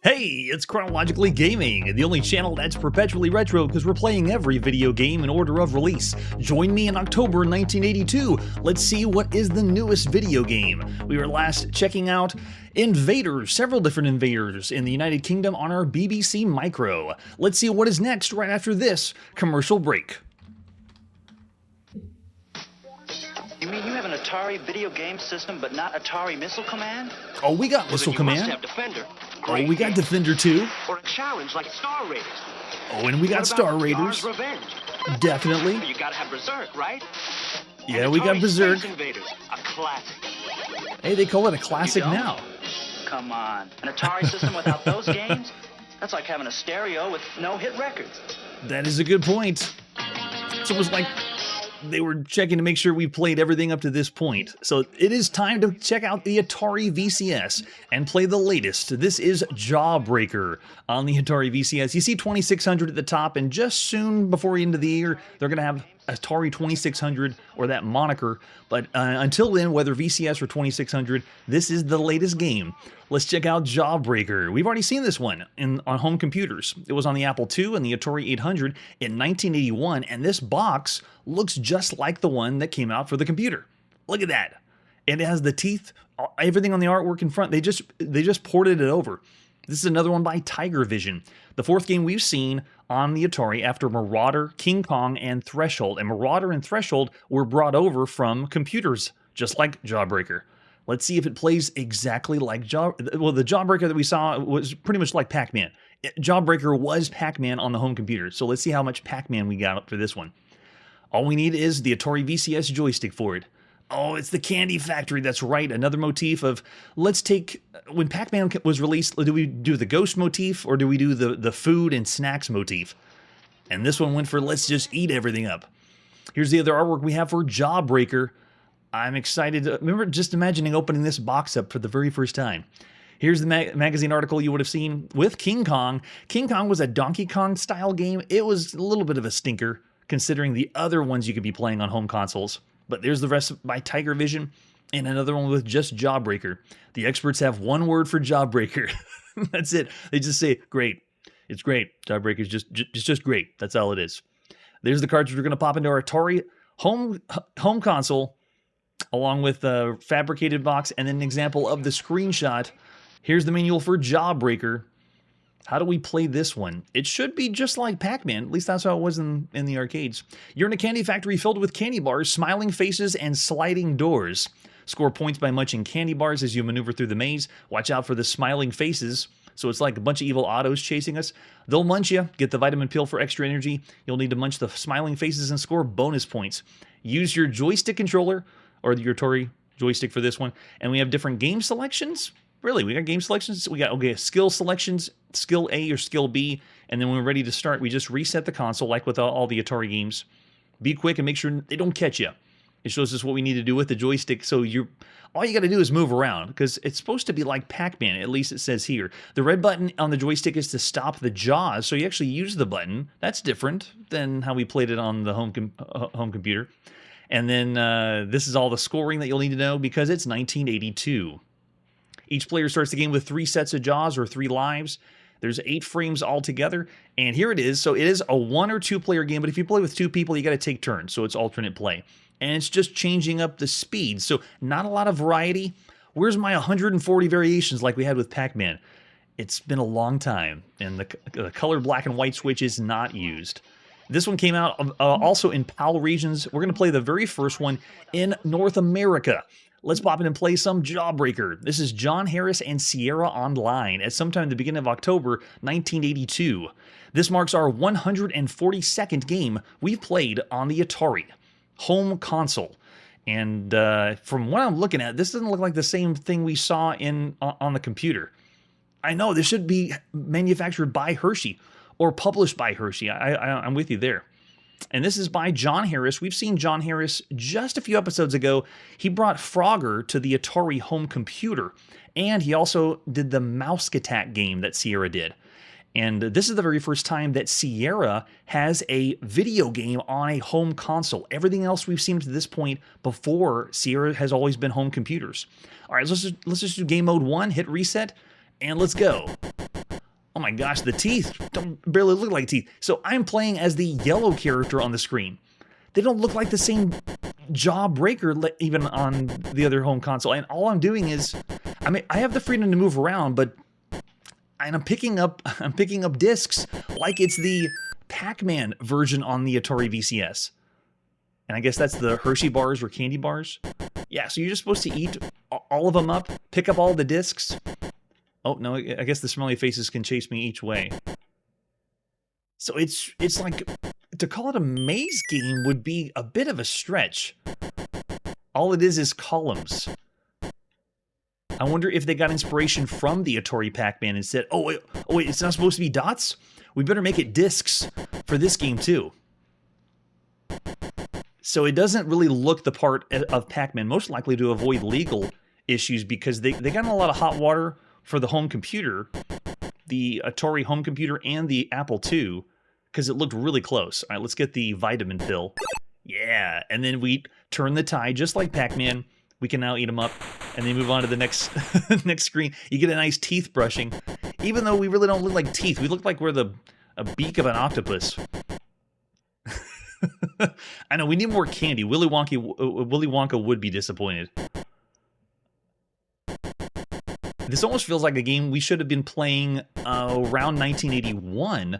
Hey, it's Chronologically Gaming, the only channel that's perpetually retro because we're playing every video game in order of release. Join me in October 1982. Let's see what is the newest video game. We were last checking out Invaders, several different Invaders in the United Kingdom on our BBC Micro. Let's see what is next right after this commercial break. You mean you have an Atari video game system, but not Atari Missile Command? Oh, we got Missile Command. Have Defender. Oh, we got Defender too. Or a challenge like Star Raiders. Oh, and we got Star Raiders. Revenge. Definitely. You gotta have Berserk, right? Yeah, we got Berserk. Space Invaders, a classic. Hey, they call it a classic now. Come on. An Atari system without those games? That's like having a stereo with no hit records. That is a good point. It's almost like they were checking to make sure we played everything up to this point. So it is time to check out the Atari VCS and play the latest. This is Jawbreaker on the Atari VCS. You see 2600 at the top, and just soon before the end of the year, they're going to have Atari 2600 or that moniker. But until then, whether VCS or 2600, this is the latest game. Let's check out Jawbreaker. We've already seen this one on home computers. It was on the Apple II and the Atari 800 in 1981, and this box looks just like the one that came out for the computer. Look at that. It has the teeth, everything on the artwork in front. They just ported it over. This is another one by ColecoVision. The fourth game we've seen on the Atari after Marauder, King Kong, and Threshold. And Marauder and Threshold were brought over from computers, just like Jawbreaker. Let's see if it plays exactly like the Jawbreaker that we saw was pretty much like Pac-Man. Jawbreaker was Pac-Man on the home computer. So let's see how much Pac-Man we got for this one. All we need is the Atari VCS joystick for it. Oh, it's the Candy Factory. That's right. Another motif of, let's take, when Pac-Man was released, do we do the ghost motif or do we do the food and snacks motif? And this one went for, let's just eat everything up. Here's the other artwork we have for Jawbreaker. I'm excited. Remember just imagining opening this box up for the very first time. Here's the magazine article you would have seen with King Kong. King Kong was a Donkey Kong style game. It was a little bit of a stinker considering the other ones you could be playing on home consoles. But there's the rest by ColecoVision and another one with just Jawbreaker. The experts have one word for Jawbreaker. That's it. They just say, great. It's great. Jawbreaker's just great. That's all it is. There's the cartridge we're going to pop into our Atari home console along with a fabricated box and then an example of the screenshot. Here's the manual for Jawbreaker. How do we play this one? It should be just like Pac-Man. At least that's how it was in the arcades. You're in a candy factory filled with candy bars, smiling faces, and sliding doors. Score points by munching candy bars as you maneuver through the maze. Watch out for the smiling faces. So it's like a bunch of evil autos chasing us. They'll munch you. Get the vitamin pill for extra energy. You'll need to munch the smiling faces and score bonus points. Use your joystick controller or your Atari joystick for this one. And we have different game selections. Really, we got game selections. We got, skill selections, skill A or skill B. And then when we're ready to start, we just reset the console like with all the Atari games. Be quick and make sure they don't catch you. It shows us what we need to do with the joystick. So all you got to do is move around because it's supposed to be like Pac-Man. At least it says here. The red button on the joystick is to stop the jaws. So you actually use the button. That's different than how we played it on the home computer. And then this is all the scoring that you'll need to know because it's 1982. Each player starts the game with 3 sets of jaws or 3 lives. There's 8 frames altogether, and here it is. So it is a 1 or 2 player game, but if you play with 2 people, you got to take turns, so it's alternate play. And it's just changing up the speed, so not a lot of variety. Where's my 140 variations like we had with Pac-Man? It's been a long time, and the color black and white switch is not used. This one came out also in PAL regions. We're going to play the very first one in North America. Let's pop in and play some Jawbreaker. This is John Harris and Sierra Online at sometime in the beginning of October 1982. This marks our 142nd game we've played on the Atari home console. And from what I'm looking at, this doesn't look like the same thing we saw on the computer. I know this should be manufactured by Hershey or published by Hershey. I'm with you there. And this is by John Harris. We've seen John Harris just a few episodes ago. He brought Frogger to the Atari home computer. And he also did the Mouse Attack game that Sierra did. And this is the very first time that Sierra has a video game on a home console. Everything else we've seen to this point before Sierra has always been home computers. All right, let's just do game mode 1, hit reset, and let's go. Oh my gosh, the teeth don't barely look like teeth. So I'm playing as the yellow character on the screen. They don't look like the same Jawbreaker even on the other home console. And all I'm doing is, I mean, I have the freedom to move around, but I'm picking up discs like it's the Pac-Man version on the Atari VCS. And I guess that's the Hershey bars or candy bars. Yeah, so you're just supposed to eat all of them up, pick up all the discs. Oh, no, I guess the smiley faces can chase me each way. So it's like, to call it a maze game would be a bit of a stretch. All it is columns. I wonder if they got inspiration from the Atari Pac-Man and said, oh wait, it's not supposed to be dots? We better make it discs for this game too. So it doesn't really look the part of Pac-Man, most likely to avoid legal issues because they got in a lot of hot water for the home computer, the Atari home computer and the Apple II, because it looked really close. All right, let's get the vitamin pill. Yeah, and then we turn the tide just like Pac-Man. We can now eat them up, and then move on to the next next screen. You get a nice teeth brushing, even though we really don't look like teeth. We look like we're a beak of an octopus. I know, we need more candy. Willy Wonka would be disappointed. This almost feels like a game we should have been playing around 1981,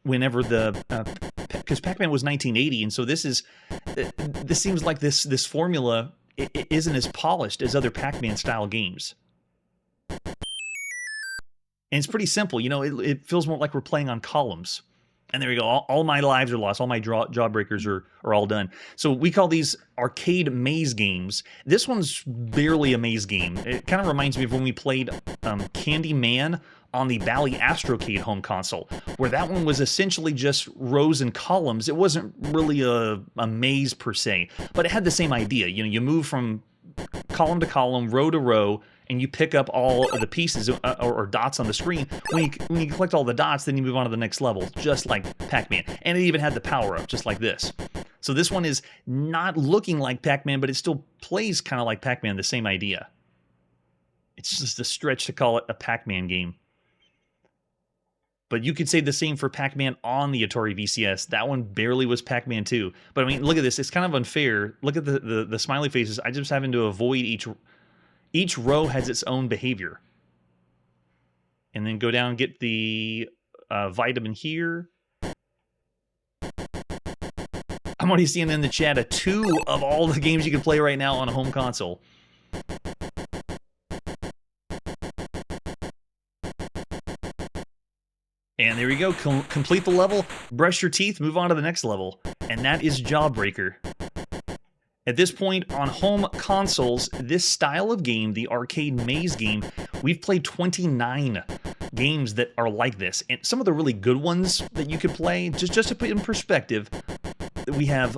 whenever because Pac-Man was 1980, and so this seems like this formula isn't as polished as other Pac-Man style games. And it's pretty simple, you know, it feels more like we're playing on columns. And there we go, all my lives are lost, all my Jawbreakers are all done. So we call these arcade maze games. This one's barely a maze game. It kind of reminds me of when we played Candyman on the Bally Astrocade home console, where that one was essentially just rows and columns. It wasn't really a maze per se, but it had the same idea. You know, you move from column to column, row to row, and you pick up all of the pieces or dots on the screen. When you collect all the dots, then you move on to the next level, just like Pac-Man. And it even had the power-up, just like this. So this one is not looking like Pac-Man, but it still plays kind of like Pac-Man, the same idea. It's just a stretch to call it a Pac-Man game. But you could say the same for Pac-Man on the Atari VCS. That one barely was Pac-Man 2. But I mean, look at this. It's kind of unfair. Look at the smiley faces. I just having to avoid each row has its own behavior. And then go down and get the vitamin here. I'm already seeing in the chat a 2 of all the games you can play right now on a home console. And there we go, complete the level, brush your teeth, move on to the next level. And that is Jawbreaker. At this point, on home consoles, this style of game, the arcade maze game, we've played 29 games that are like this. And some of the really good ones that you could play, just to put in perspective, we have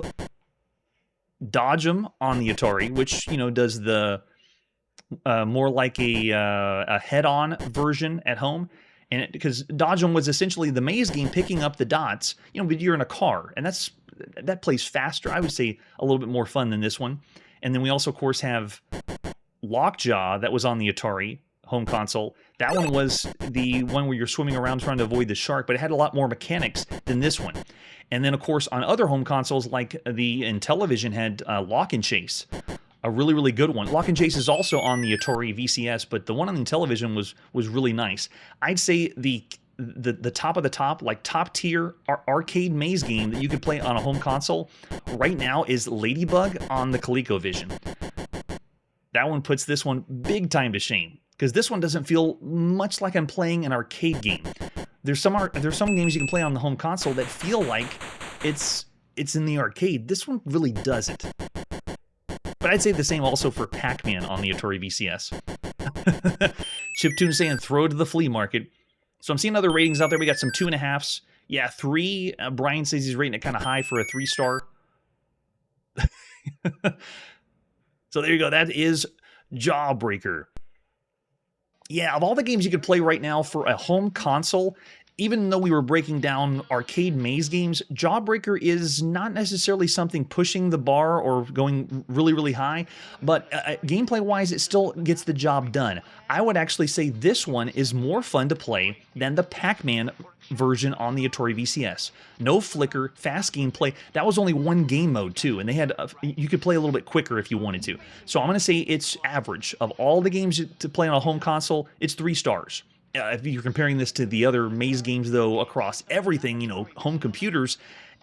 Dodge 'em on the Atari, which, you know, does the more like a head-on version at home. And because Dodge 'em was essentially the maze game, picking up the dots, you know, but you're in a car, and that plays faster. I would say a little bit more fun than this one. And then we also, of course, have Lockjaw that was on the Atari home console. That one was the one where you're swimming around trying to avoid the shark, but it had a lot more mechanics than this one. And then, of course, on other home consoles, like the Intellivision had Lock and Chase. A really, really good one. Lock and Chase is also on the Atari VCS, but the one on the Intellivision was really nice. I'd say the top of the top, like top tier arcade maze game that you could play on a home console right now is Ladybug on the ColecoVision. That one puts this one big time to shame, because this one doesn't feel much like I'm playing an arcade game. There's some games you can play on the home console that feel like it's in the arcade. This one really doesn't. But I'd say the same also for Pac-Man on the Atari VCS. Chiptune saying throw to the flea market. So I'm seeing other ratings out there. We got some 2.5s. Yeah, 3. Brian says he's rating it kind of high for a 3-star. So there you go. That is Jawbreaker. Yeah, of all the games you could play right now for a home console, even though we were breaking down arcade maze games, Jawbreaker is not necessarily something pushing the bar or going really, really high, but gameplay-wise, it still gets the job done. I would actually say this one is more fun to play than the Pac-Man version on the Atari VCS. No flicker, fast gameplay. That was only one game mode too, and they had you could play a little bit quicker if you wanted to. So I'm going to say it's average. Of all the games to play on a home console, it's 3 stars. If you're comparing this to the other maze games, though, across everything, you know, home computers,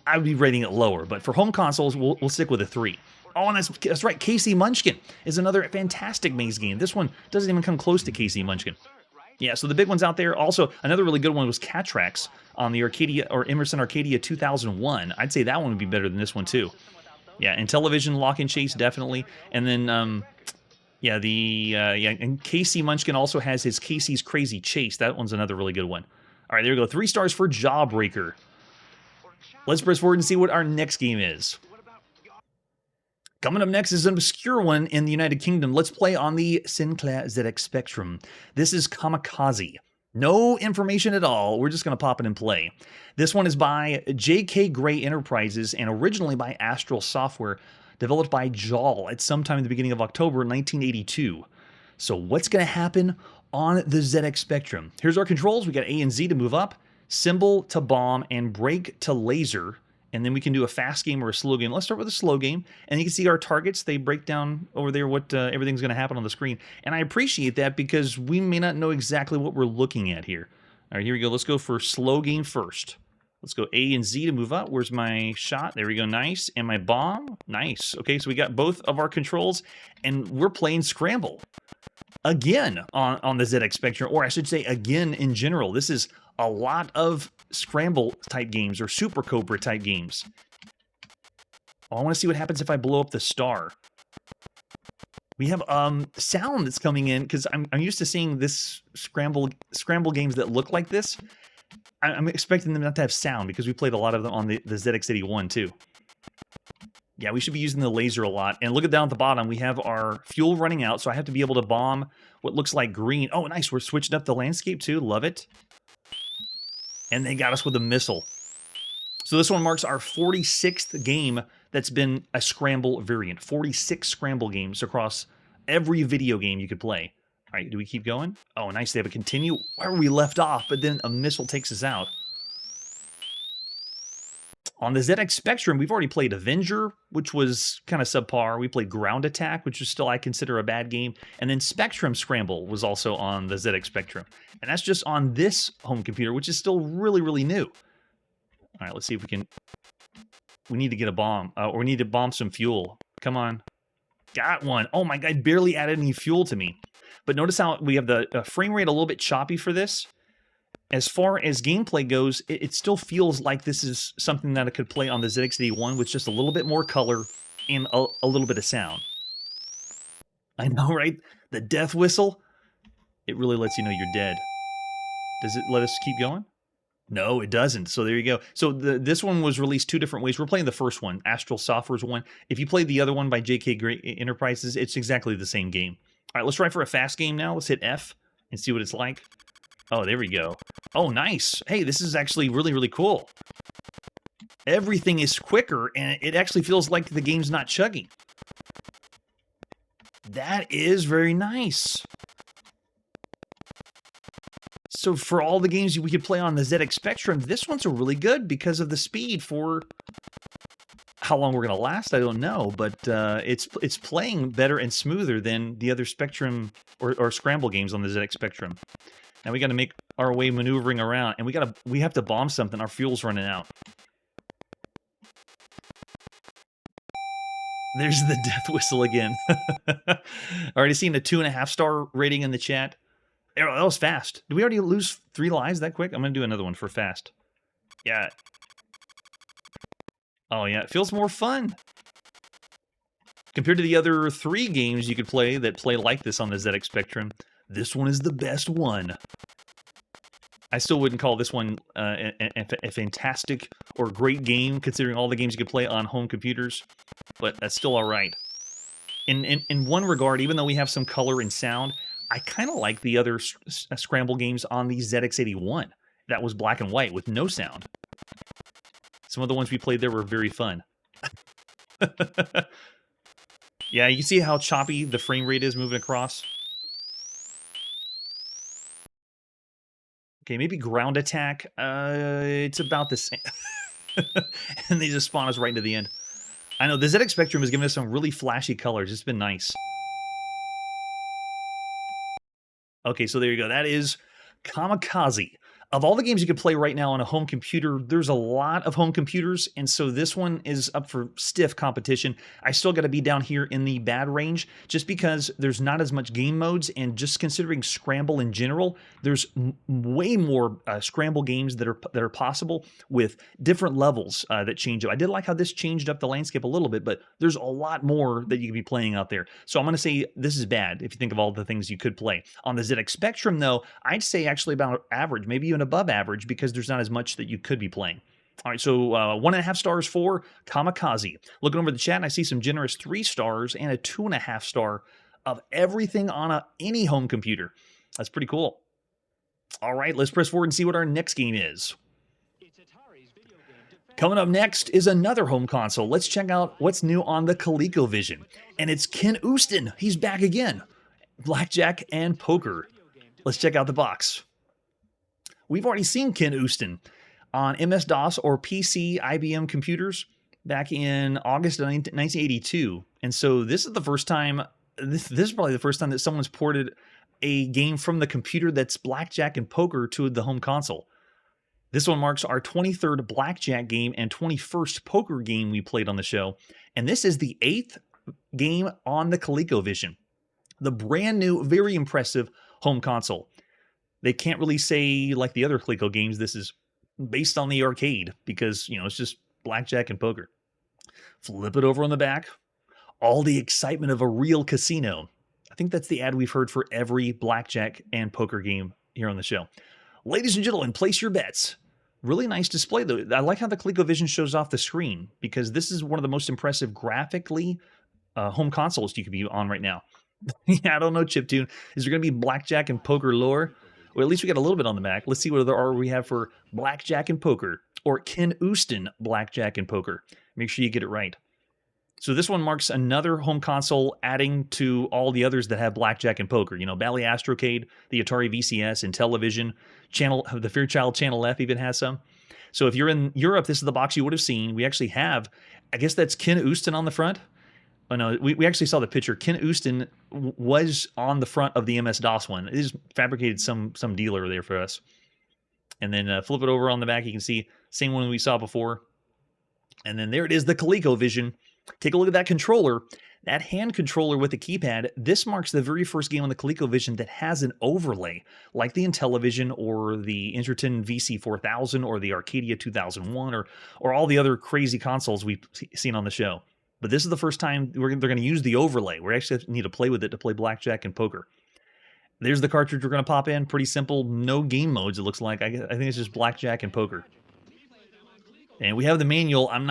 I would be rating it lower. But for home consoles, we'll stick with a 3. Oh, and that's right. Casey Munchkin is another fantastic maze game. This one doesn't even come close to Casey Munchkin. Yeah, so the big ones out there. Also, another really good one was Catrax on the Arcadia or Emerson Arcadia 2001. I'd say that one would be better than this one too. Yeah, and Television Lock and Chase definitely, and then yeah, and Casey Munchkin also has his Casey's Crazy Chase. That one's another really good one. All right, there we go. 3 stars for Jawbreaker. Let's press forward and see what our next game is. Coming up next is an obscure one in the United Kingdom. Let's play on the Sinclair ZX Spectrum. This is Kamikaze. No information at all. We're just going to pop it and play. This one is by J.K. Gray Enterprises and originally by Astral Software, developed by JAL at sometime in the beginning of October 1982. So what's going to happen on the ZX Spectrum? Here's our controls. We got A and Z to move up, symbol to bomb, and break to laser. And then we can do a fast game or a slow game. Let's start with a slow game. And you can see our targets. They break down over there what everything's going to happen on the screen. And I appreciate that because we may not know exactly what we're looking at here. All right, here we go. Let's go for slow game first. Let's go A and Z to move up. Where's my shot? There we go. Nice. And my bomb? Nice. Okay, so we got both of our controls. And we're playing Scramble. Again on the ZX Spectrum. Or I should say again in general. This is a lot of Scramble type games or Super Cobra type games. Oh, I want to see what happens if I blow up the star. We have sound that's coming in because I'm used to seeing this scramble games that look like this. I'm expecting them not to have sound because we played a lot of them on the ZX81 too. Yeah, we should be using the laser a lot. And look at down at the bottom, we have our fuel running out, so I have to be able to bomb what looks like green. Oh, nice, we're switching up the landscape too, love it. And they got us with a missile. So this one marks our 46th game that's been a Scramble variant. 46 Scramble games across every video game you could play. All right, do we keep going? Oh, nice, they have a continue where we left off, but then a missile takes us out. On the ZX Spectrum, we've already played Avenger, which was kind of subpar. We played Ground Attack, which is still, I consider, a bad game. And then Spectrum Scramble was also on the ZX Spectrum. And that's just on this home computer, which is still really, really new. All right, let's see if we can... We need to get a bomb, or we need to bomb some fuel. Come on. Got one. Oh my God, barely added any fuel to me. But notice how we have the frame rate a little bit choppy for this. As far as gameplay goes, it still feels like this is something that I could play on the ZX81 with just a little bit more color and a little bit of sound. I know, right? The death whistle, it really lets you know you're dead. Does it let us keep going? No, it doesn't. So there you go. So this one was released 2 different ways. We're playing the first one, Astral Software's one. If you played the other one by J.K. Gray Enterprises, it's exactly the same game. All right, let's try for a fast game now. Let's hit F and see what it's like. Oh, there we go. Oh, nice. Hey, this is actually really, really cool. Everything is quicker, and it actually feels like the game's not chugging. That is very nice. So for all the games we could play on the ZX Spectrum, this one's really good because of the speed. For how long we're going to last, I don't know, but it's playing better and smoother than the other Spectrum or Scramble games on the ZX Spectrum. Now we got to make our way maneuvering around, and we have to bomb something. Our fuel's running out. There's the death whistle again. Already seen a 2.5-star rating in the chat. That was fast. Did we already lose 3 lives that quick? I'm going to do another one for fast. Yeah. Oh, yeah. It feels more fun. Compared to the other 3 games you could play that play like this on the ZX Spectrum, this one is the best one. I still wouldn't call this one a fantastic or great game, considering all the games you could play on home computers, but that's still all right. In one regard, even though we have some color and sound, I kind of like the other Scramble games on the ZX81. that was black and white with no sound. Some of the ones we played there were very fun. Yeah, you see how choppy the frame rate is moving across? Okay, maybe ground attack. It's about the same. And they just spawn us right into the end. I know, the ZX Spectrum has given us some really flashy colors. It's been nice. Okay, so there you go. That is Kamikaze. Of all the games you could play right now on a home computer, there's a lot of home computers, and so this one is up for stiff competition. I still got to be down here in the bad range, just because there's not as much game modes, and just considering Scramble in general, there's way more Scramble games that are possible with different levels that change up. I did like how this changed up the landscape a little bit, but there's a lot more that you could be playing out there. So I'm going to say this is bad if you think of all the things you could play. On the ZX Spectrum, though, I'd say actually about average, maybe even above average, because there's not as much that you could be playing. All right, so 1.5 stars for Kamikaze. Looking over the chat, I see some generous 3 stars and a 2.5 star of everything on any home computer. That's pretty cool. All right, let's press forward and see what our next game is. Coming up next is another home console. Let's check out what's new on the ColecoVision. And it's Ken Uston. He's back again. Blackjack and poker. Let's check out the box. We've already seen Ken Uston on MS-DOS or PC IBM computers back in August of 1982. And so this is the first time, this is probably the first time that someone's ported a game from the computer that's Blackjack and poker to the home console. This one marks our 23rd Blackjack game and 21st poker game we played on the show. And this is the 8th game on the ColecoVision, the brand new, very impressive home console. They can't really say, like the other Coleco games, this is based on the arcade, because, you know, it's just blackjack and poker. Flip it over on the back. All the excitement of a real casino. I think that's the ad we've heard for every blackjack and poker game here on the show. Ladies and gentlemen, place your bets. Really nice display, though. I like how the ColecoVision shows off the screen, because this is one of the most impressive graphically home consoles you could be on right now. Yeah, I don't know, Chiptune. Is there going to be blackjack and poker lore? Well, at least we got a little bit on the back. Let's see what other we have for Blackjack and Poker, or Ken Uston Blackjack and Poker. Make sure you get it right. So this one marks another home console, adding to all the others that have Blackjack and Poker. You know, Bally Astrocade, the Atari VCS, and Television, the Fairchild Channel F even has some. So if you're in Europe, this is the box you would have seen. We actually have, I guess that's Ken Uston on the front. Oh, no, we actually saw the picture. Ken Uston was on the front of the MS-DOS one. It just fabricated some dealer there for us. And then flip it over on the back. You can see same one we saw before. And then there it is, the ColecoVision. Take a look at that controller. That hand controller with the keypad. This marks the very first game on the ColecoVision that has an overlay, like the Intellivision or the Interton VC4000 or the Arcadia 2001 or all the other crazy consoles we've seen on the show. But this is the first time they're going to use the overlay. We actually need to play with it to play blackjack and poker. There's the cartridge we're going to pop in. Pretty simple. No game modes, it looks like. I think it's just blackjack and poker. And we have the manual. I'm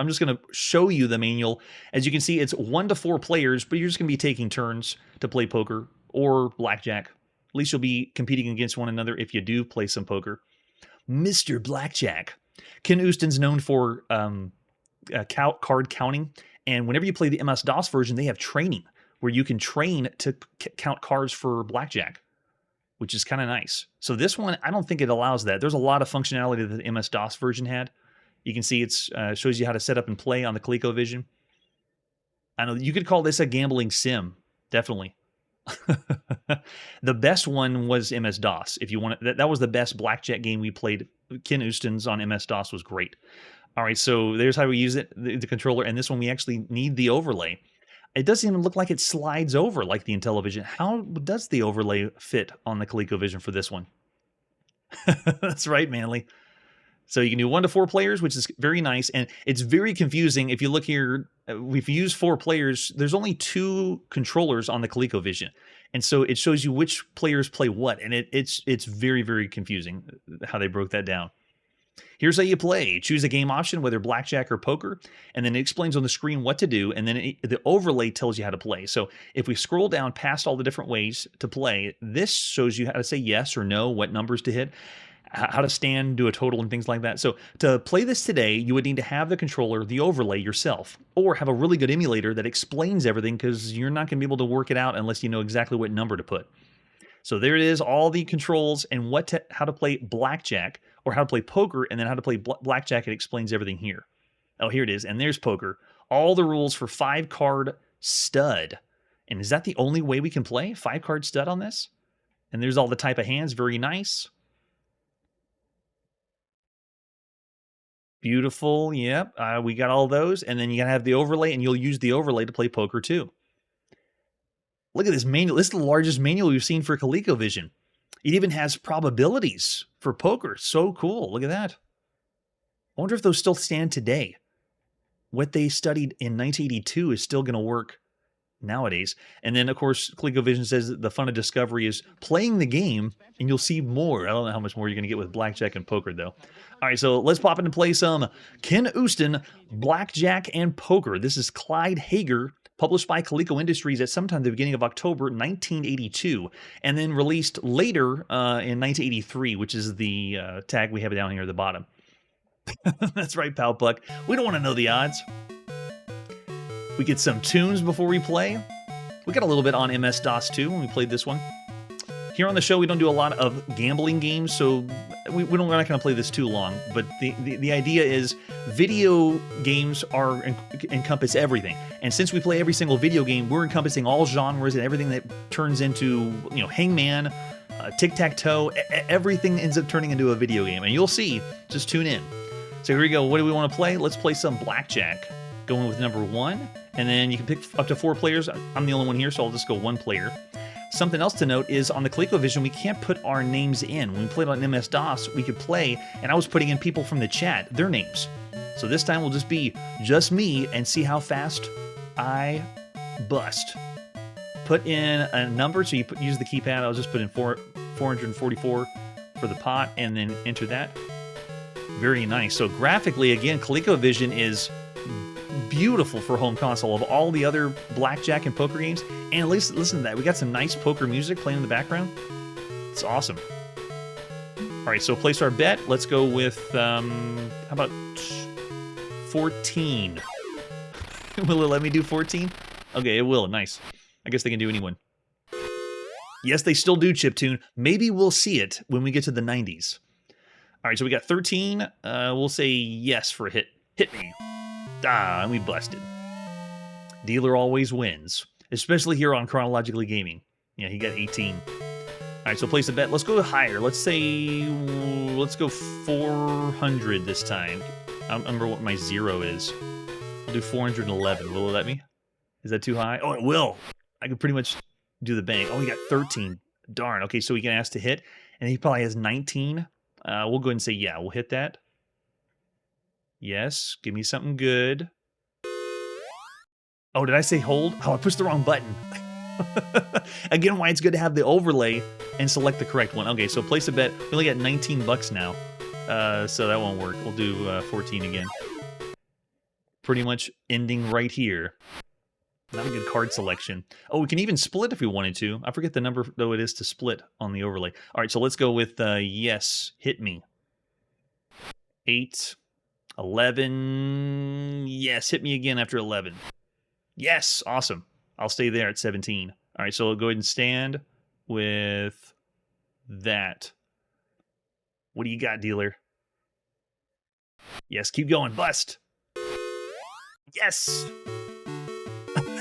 just going to show you the manual. As you can see, it's 1 to 4 players, but you're just going to be taking turns to play poker or blackjack. At least you'll be competing against one another if you do play some poker. Mr. Blackjack. Ken Uston's known for card counting, and whenever you play the MS-DOS version, they have training where you can train to count cards for blackjack, which is kind of nice. So this one, I don't think it allows that. There's a lot of functionality that the MS-DOS version had. You can see it's shows you how to set up and play on the ColecoVision. I know you could call this a gambling sim, definitely. The best one was MS-DOS. If you want that was the best blackjack game we played. Ken Uston's on MS-DOS was great. All right, so there's how we use it, the controller, and this one we actually need the overlay. It doesn't even look like it slides over like the Intellivision. How does the overlay fit on the ColecoVision for this one? That's right, Manly. So you can do 1 to 4 players, which is very nice, and it's very confusing. If you look here, we've used 4 players. There's only 2 controllers on the ColecoVision, and so it shows you which players play what, and it's very, very confusing how they broke that down. Here's how you play. Choose a game option, whether blackjack or poker, and then it explains on the screen what to do, and then the overlay tells you how to play. So if we scroll down past all the different ways to play, this shows you how to say yes or no, what numbers to hit. how to stand, do a total, and things like that. So to play this today, you would need to have the controller, the overlay yourself, or have a really good emulator that explains everything, because you're not going to be able to work it out unless you know exactly what number to put. So there it is, all the controls and how to play blackjack, or how to play poker, and then how to play blackjack. It explains everything here. Oh, here it is, and there's poker. All the rules for 5-card stud. And is that the only way we can play 5-card stud on this? And there's all the type of hands, very nice. Beautiful, yep. We got all those, and then you gotta have the overlay, and you'll use the overlay to play poker too. Look at this manual. This is the largest manual we've seen for ColecoVision. It even has probabilities for poker. So cool. Look at that. I wonder if those still stand today. What they studied in 1982 is still going to work nowadays. And then, of course, ColecoVision says that the fun of discovery is playing the game, and you'll see more. I don't know how much more you're going to get with blackjack and poker, though. All right, so let's pop in and play some Ken Uston, Blackjack and Poker. This is Clyde Hager, published by Coleco Industries at sometime the beginning of October 1982, and then released later in 1983, which is the tag we have down here at the bottom. That's right, Pal Puck. We don't want to know the odds. We get some tunes before we play. We got a little bit on MS-DOS too when we played this one. Here on the show, we don't do a lot of gambling games, so we're not going to play this too long. But the idea is video games encompass everything. And since we play every single video game, we're encompassing all genres and everything that turns into, Hangman, tic-tac-toe. Everything ends up turning into a video game. And you'll see. Just tune in. So here we go. What do we want to play? Let's play some blackjack. Going with number 1. And then you can pick up to 4 players. I'm the only one here, so I'll just go 1 player. Something else to note is on the ColecoVision, we can't put our names in. When we played on MS-DOS, we could play, and I was putting in people from the chat, their names. So this time will just be just me and see how fast I bust. Put in a number, so you use the keypad. I'll just put in 444 for the pot, and then enter that. Very nice. So graphically, again, ColecoVision is beautiful for home console of all the other blackjack and poker games. And at least listen to that. We got some nice poker music playing in the background. It's awesome. All right, so place our bet. Let's go with, how about 14? Will it let me do 14? Okay, it will. Nice. I guess they can do anyone. Yes, they still do chiptune. Maybe we'll see it when we get to the 90s. All right, so we got 13. We'll say yes for a hit. Hit me. Ah, and we busted. Dealer always wins, especially here on Chronologically Gaming. Yeah, he got 18. All right, so place a bet. Let's go higher. Let's go 400 this time. I don't remember what my 0 is. We'll do 411. Will it let me? Is that too high? Oh, it will. I can pretty much do the bank. Oh, he got 13. Darn. Okay, so we can ask to hit, and he probably has 19. We'll go ahead and say, yeah, we'll hit that. Yes, give me something good. Oh, did I say hold? Oh, I pushed the wrong button. Again, why it's good to have the overlay and select the correct one. Okay, so place a bet. We only got 19 bucks now, so that won't work. We'll do 14 again. Pretty much ending right here. Not a good card selection. Oh, we can even split if we wanted to. I forget the number, though, it is to split on the overlay. All right, so let's go with yes, hit me. 8, 11. Yes, hit me again after 11. Yes, awesome. I'll stay there at 17. All right, so I'll go ahead and stand with that. What do you got, dealer? Yes, keep going. Bust. Yes.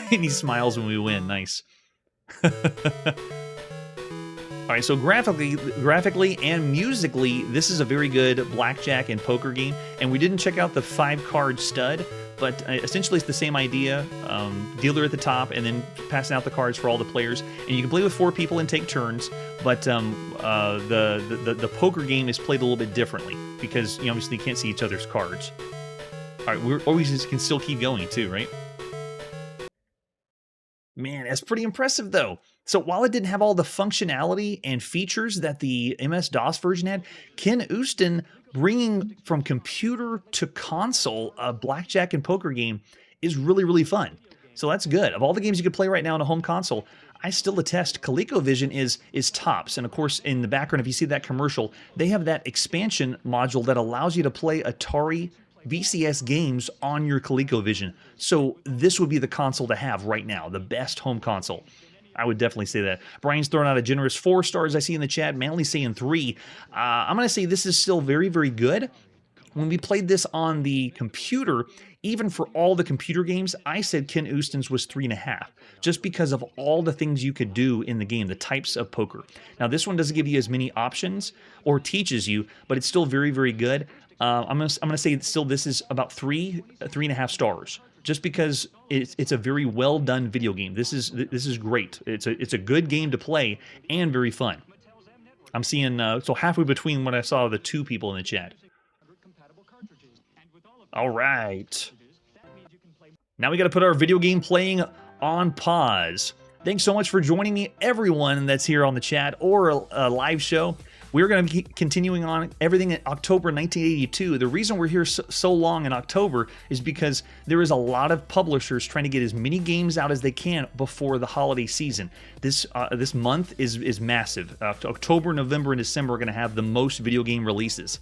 And he smiles when we win. Nice. All right, so graphically and musically, this is a very good blackjack and poker game. And we didn't check out the 5-card stud, but essentially it's the same idea. Dealer at the top, and then passing out the cards for all the players. And you can play with 4 people and take turns. But the poker game is played a little bit differently because obviously you can't see each other's cards. All right, we always can still keep going too, right? Man, that's pretty impressive, though. So while it didn't have all the functionality and features that the MS-DOS version had, Ken Uston bringing from computer to console a blackjack and poker game is really, really fun. So that's good. Of all the games you could play right now on a home console, I still attest ColecoVision is tops. And of course, in the background, if you see that commercial, they have that expansion module that allows you to play Atari VCS games on your ColecoVision. So this would be the console to have right now, the best home console. I would definitely say that. Brian's throwing out a generous 4 stars I see in the chat, Manly saying 3. I'm going to say this is still very, very good. When we played this on the computer, even for all the computer games, I said Ken Uston's was 3.5, just because of all the things you could do in the game, the types of poker. Now, this one doesn't give you as many options or teaches you, but it's still very, very good. I'm gonna say still this is about 3.5 stars, just because it's a very well done video game. This is great. It's a good game to play and very fun. I'm seeing so halfway between when I saw the 2 people in the chat. All right. Now we got to put our video game playing on pause. Thanks so much for joining me, everyone that's here on the chat or a live show. We're going to be continuing on everything in October 1982. The reason we're here so long in October is because there is a lot of publishers trying to get as many games out as they can before the holiday season. This month is massive. October, November, and December are going to have the most video game releases.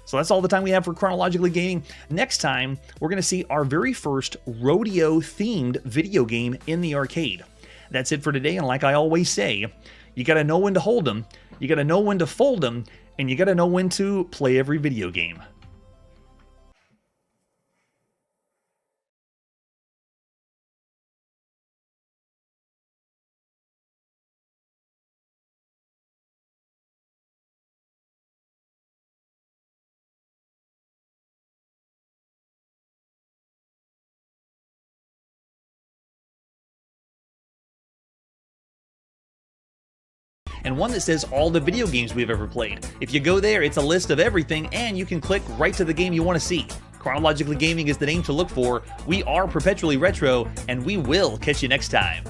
So that's all the time we have for Chronologically Gaming. Next time, we're going to see our very first rodeo-themed video game in the arcade. That's it for today, and like I always say, you got to know when to hold them, you got to know when to fold them, and you got to know when to play every video game. And one that says all the video games we've ever played. If you go there, it's a list of everything, and you can click right to the game you want to see. Chronologically Gaming is the name to look for. We are perpetually retro, and we will catch you next time.